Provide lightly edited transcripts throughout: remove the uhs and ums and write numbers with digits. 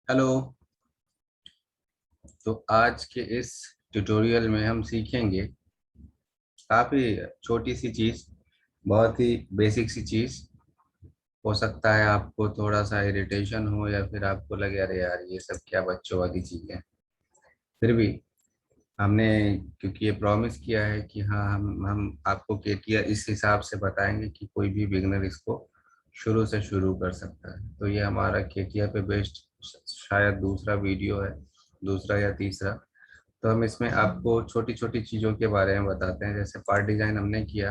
Hello. तो आज के इस ट्यूटोरियल में हम सीखेंगे काफ़ी छोटी सी चीज़, बहुत ही बेसिक सी चीज़। हो सकता है आपको थोड़ा सा इरिटेशन हो या फिर आपको लगे अरे यार ये सब क्या बच्चों वाली चीज़ें। फिर भी हमने, क्योंकि ये प्रॉमिस किया है कि हाँ हम आपको केटीआर इस हिसाब से बताएंगे कि कोई भी बिगनर इसको शुरू से शुरू कर सकता है। तो ये हमारा केटीआर पे बेस्ड शायद दूसरा वीडियो है, दूसरा या तीसरा। तो हम इसमें आपको छोटी छोटी चीज़ों के बारे में बताते हैं। जैसे पार्ट डिजाइन हमने किया,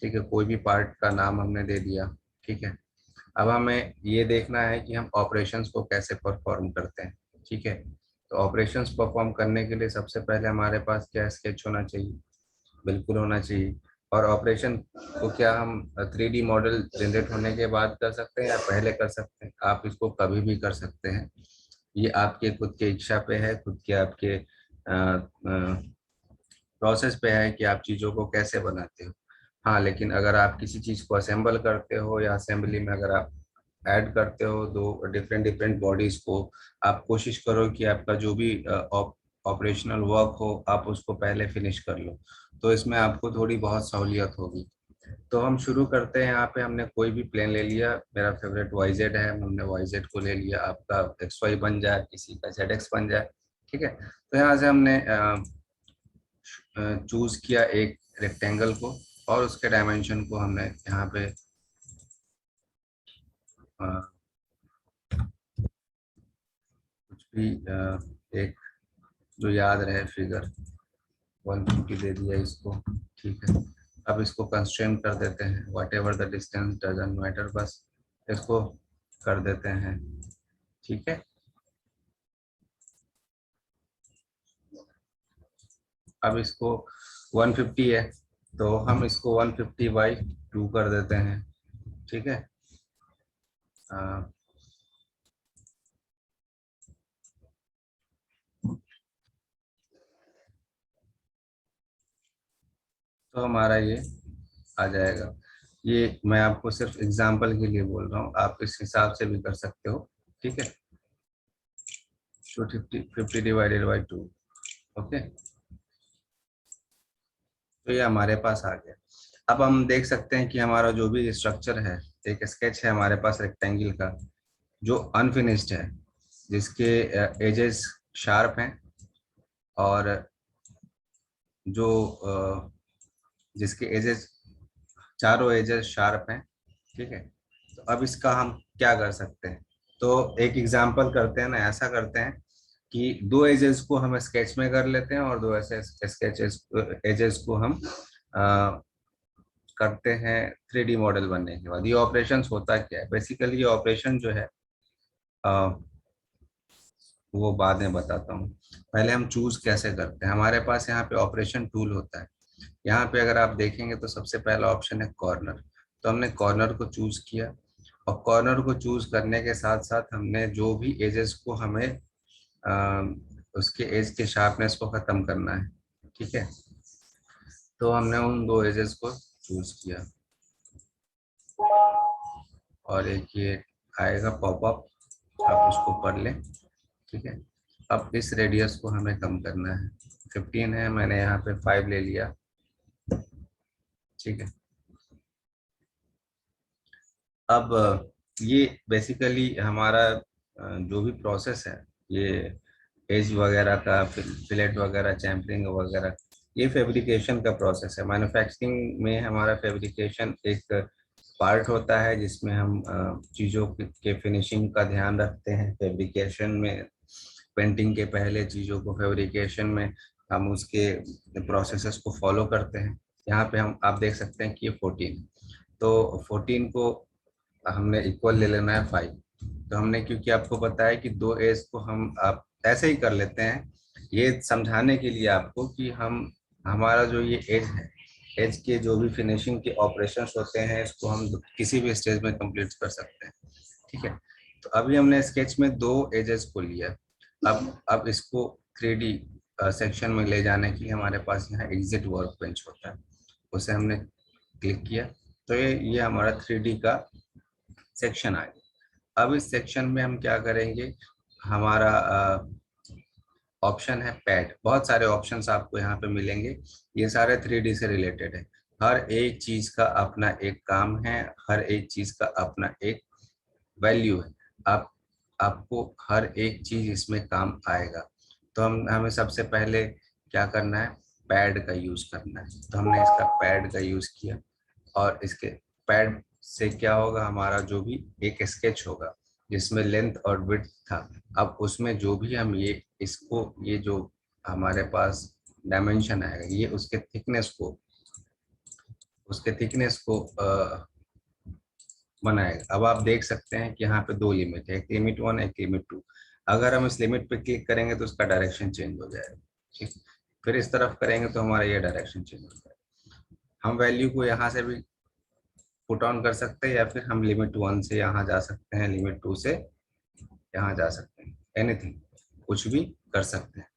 ठीक है, कोई भी पार्ट का नाम हमने दे दिया, ठीक है। अब हमें ये देखना है कि हम ऑपरेशंस को कैसे परफॉर्म करते हैं, ठीक है। तो ऑपरेशंस परफॉर्म करने के लिए सबसे पहले हमारे पास क्या स्केच होना चाहिए, बिल्कुल होना चाहिए। और ऑपरेशन को क्या हम 3D मॉडल जनरेट होने के बाद कर सकते हैं या पहले कर सकते हैं? आप इसको कभी भी कर सकते हैं। ये आपके खुद के इच्छा पे है, खुद के आपके प्रोसेस पे है कि आप चीज़ों को कैसे बनाते हो। हाँ, लेकिन अगर आप किसी चीज़ को असेंबल करते हो या असेंबली में अगर आप ऐड करते हो दो डिफरेंट डिफरेंट बॉडीज को, आप कोशिश करो कि आपका जो भी ऑपरेशनल वर्क हो आप उसको पहले फिनिश कर लो। तो इसमें आपको थोड़ी बहुत सहूलियत होगी। तो हम शुरू करते हैं। यहाँ पे हमने कोई भी प्लेन ले लिया, मेरा फेवरेट वाई जेड है, हमने वाई जेड को ले लिया। आपका एक्स वाई बन जाए, किसी का जेड एक्स बन जाए, ठीक है। तो यहाँ से हमने चूज किया एक रेक्टेंगल को, और उसके डायमेंशन को हमने यहाँ पे अ, कुछ भी एक जो याद रहे फिगर 150 दे दिया इसको, ठीक है। अब इसको कंस्ट्रेन कर देते हैं, what ever the distance doesn't matter, बस इसको कर देते हैं, ठीक है। अब इसको 150 है, तो हम इसको 150/2 कर देते हैं, ठीक है। अ, तो हमारा ये आ जाएगा। ये मैं आपको सिर्फ एग्जांपल के लिए बोल रहा हूँ, आप इस हिसाब से भी कर सकते हो, ठीक है। 250/2, ओके। तो ये हमारे पास आ गया। अब हम देख सकते हैं कि हमारा जो भी स्ट्रक्चर है, एक स्केच है हमारे पास रेक्टेंगल का जो अनफिनिश्ड है, जिसके एजेस शार्प हैं, और जो जिसके एजेस, चारों एजेस शार्प हैं, ठीक है। तो अब इसका हम क्या कर सकते हैं? तो एक एग्जांपल करते हैं ना, ऐसा करते हैं कि दो एजेस को हम स्केच में कर लेते हैं और दो ऐसे स्केचेस एजेस को हम अ, करते हैं 3D मॉडल बनने के बाद। ये ऑपरेशंस होता क्या है बेसिकली? ये ऑपरेशन जो है अ, वो बाद में बताता हूँ। पहले हम चूज कैसे करते हैं। हमारे पास यहाँ पे ऑपरेशन टूल होता है। यहाँ पे अगर आप देखेंगे तो सबसे पहला ऑप्शन है कॉर्नर। तो हमने कॉर्नर को चूज किया, और कॉर्नर को चूज करने के साथ साथ हमने जो भी एजेस को हमें उसके एज के शार्पनेस को खत्म करना है, ठीक है। तो हमने उन दो एजेस को चूज किया, और एक ये आएगा पॉपअप, आप उसको पढ़ लें, ठीक है। अब इस रेडियस को हमें कम करना है। 15 है, मैंने यहाँ पे 5 ले लिया, ठीक है। अब ये बेसिकली हमारा जो भी प्रोसेस है, ये एज वगैरह का फिलेट वगैरह चैम्परिंग वगैरह, ये फैब्रिकेशन का प्रोसेस है। मैन्युफैक्चरिंग में हमारा फैब्रिकेशन एक पार्ट होता है जिसमें हम चीज़ों के फिनिशिंग का ध्यान रखते हैं। फैब्रिकेशन में पेंटिंग के पहले चीज़ों को फैब्रिकेशन में हम उसके प्रोसेसेस को फॉलो करते हैं। यहाँ पे हम आप देख सकते हैं कि ये 14, तो 14 को हमने इक्वल ले लेना है 5। तो हमने, क्योंकि आपको बताया कि दो एज को हम आप ऐसे ही कर लेते हैं, ये समझाने के लिए आपको कि हम हमारा जो ये एज है, एज के जो भी फिनिशिंग के ऑपरेशंस होते हैं इसको हम किसी भी स्टेज में कंप्लीट कर सकते हैं, ठीक है। तो अभी हमने स्केच में दो एजेस को लिया। अब इसको 3D सेक्शन में ले जाने के लिए हमारे पास यहाँ एग्जिट वर्क बेंच होता है, उसे हमने क्लिक किया। तो ये हमारा 3D का सेक्शन आ गया। अब इस सेक्शन में हम क्या करेंगे, हमारा ऑप्शन है पैड। बहुत सारे ऑप्शंस आपको यहाँ पे मिलेंगे, ये सारे 3D से रिलेटेड है। हर एक चीज का अपना एक काम है, हर एक चीज का अपना एक वैल्यू है। आप आपको हर एक चीज इसमें काम आएगा। तो हमें सबसे पहले क्या करना है, पैड का यूज करना है। तो हमने इसका पैड का यूज किया, और इसके पैड से क्या होगा, हमारा जो भी एक स्केच होगा जिसमें लेंथ और विड्थ था, अब उसमें जो भी हम ये जो हमारे पास डायमेंशन आएगा, ये उसके थिकनेस को बनाएगा। अब आप देख सकते हैं कि यहाँ पे दो लिमिट है, एक लिमिट 1 एक लिमिट 2। अगर हम इस लिमिट पे क्लिक करेंगे तो उसका डायरेक्शन चेंज हो जाएगा। ठीक, फिर इस तरफ करेंगे तो हमारा ये डायरेक्शन चेंज हो जाएगा। हम वैल्यू को यहाँ से भी पुट ऑन कर सकते हैं, या फिर हम लिमिट 1 से यहाँ जा सकते हैं, लिमिट 2 से यहाँ जा सकते हैं, एनीथिंग, कुछ भी कर सकते हैं।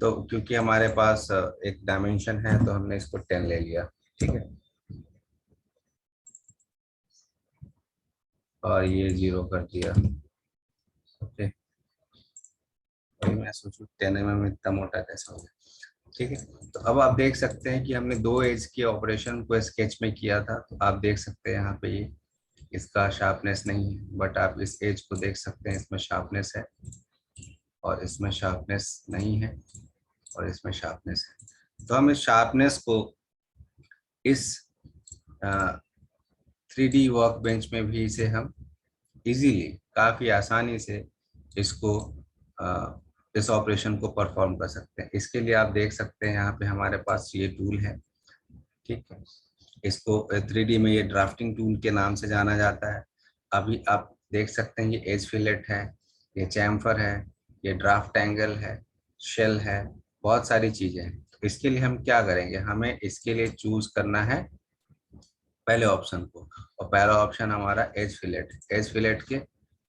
तो क्योंकि हमारे पास एक डायमेंशन है तो हमने इसको 10 ले लिया। ठीक है, और ये 0 कर दिया। ओके, वही मैं सोचूं 10 mm इतना मोटा कैसा हो गया। ठीक है, तो अब आप देख सकते हैं कि हमने दो एज के ऑपरेशन को स्केच में किया था। तो आप देख सकते हैं यहाँ पे ये इसका शार्पनेस नहीं है, बट आप इस एज को देख सकते हैं, इसमें शार्पनेस है और इसमें शार्पनेस नहीं है, और इसमें शार्पनेस है। तो हम इस शार्पनेस को इस 3D वर्क बेंच में भी इसे हम इजीली, काफ़ी आसानी से इसको इस ऑपरेशन को परफॉर्म कर सकते हैं। इसके लिए आप देख सकते हैं यहाँ पे हमारे पास ये टूल है। ठीक है, इसको 3D में ये ड्राफ्टिंग टूल के नाम से जाना जाता है। अभी आप देख सकते हैं ये एज फिलेट है, ये चैम्फर है, ये ड्राफ्ट एंगल है, शेल है, बहुत सारी चीजें हैं। तो इसके लिए हम क्या करेंगे, हमें इसके लिए चूज करना है पहले ऑप्शन को, और पहला ऑप्शन हमारा एज फिलेट। एज फिलेट के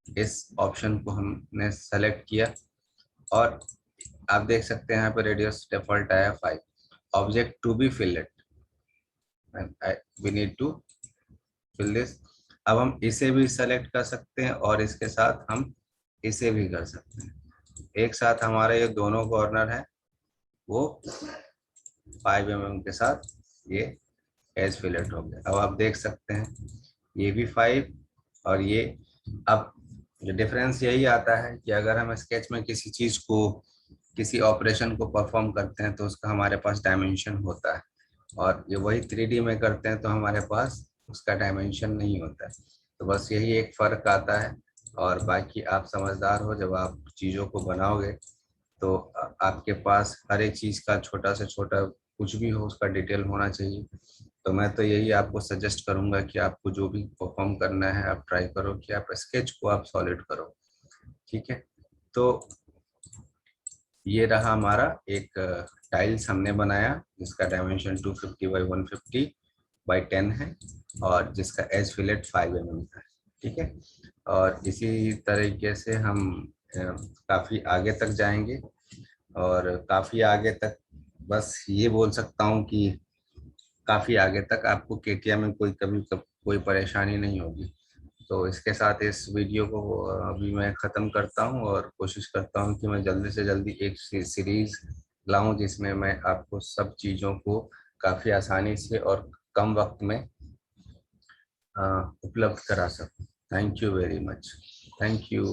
इस ऑप्शन को हमने सेलेक्ट किया, और आप देख सकते हैं यहाँ पे रेडियस डिफॉल्ट आया 5। Object to be fillet, we need to fill this. अब हम इसे भी सेलेक्ट कर सकते हैं और इसके साथ हम इसे भी कर सकते हैं। एक साथ हमारा ये दोनों कॉर्नर है वो 5 mm के साथ ये एज फिलेट हो गया। अब आप देख सकते हैं ये भी 5 और ये। अब डिफरेंस यही आता है कि अगर हम स्केच में किसी चीज को, किसी ऑपरेशन को परफॉर्म करते हैं तो उसका हमारे पास डायमेंशन होता है, और ये वही 3D में करते हैं तो हमारे पास उसका डायमेंशन नहीं होता है। तो बस यही एक फर्क आता है, और बाकी आप समझदार हो, जब आप चीज़ों को बनाओगे तो आपके पास हर एक चीज़ का छोटा से छोटा कुछ भी हो उसका डिटेल होना चाहिए। तो मैं तो यही आपको सजेस्ट करूंगा कि आपको जो भी परफॉर्म करना है आप ट्राई करो कि आप स्केच को आप सॉलिड करो। ठीक है, तो ये रहा हमारा एक टाइल्स हमने बनाया जिसका डायमेंशन 250 बाई 150 बाई 10 है, और जिसका एज फिलेट 5 mm का है। ठीक है, और इसी तरीके से हम काफ़ी आगे तक जाएंगे, और काफ़ी आगे तक बस ये बोल सकता हूँ कि काफ़ी आगे तक आपको केटीएम में कोई परेशानी नहीं होगी। तो इसके साथ इस वीडियो को अभी मैं ख़त्म करता हूँ, और कोशिश करता हूँ कि मैं जल्दी से जल्दी एक सीरीज़ लाऊं जिसमें मैं आपको सब चीज़ों को काफ़ी आसानी से और कम वक्त में उपलब्ध करा सकूं। Thank you very much. Thank you.